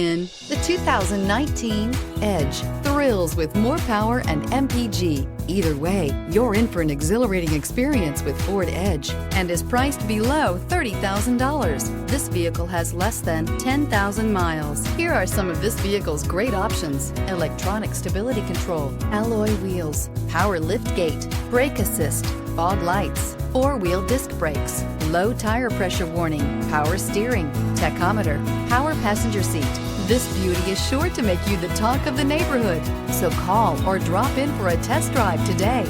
In the 2019 Edge, thrills with more power and MPG. Either way, you're in for an exhilarating experience with Ford Edge and is priced below $30,000. This vehicle has less than 10,000 miles. Here are some of this vehicle's great options: electronic stability control, alloy wheels, power liftgate, brake assist, fog lights, four-wheel disc brakes, low tire pressure warning, power steering, tachometer, power passenger seat. This beauty is sure to make you the talk of the neighborhood. So call or drop in for a test drive today.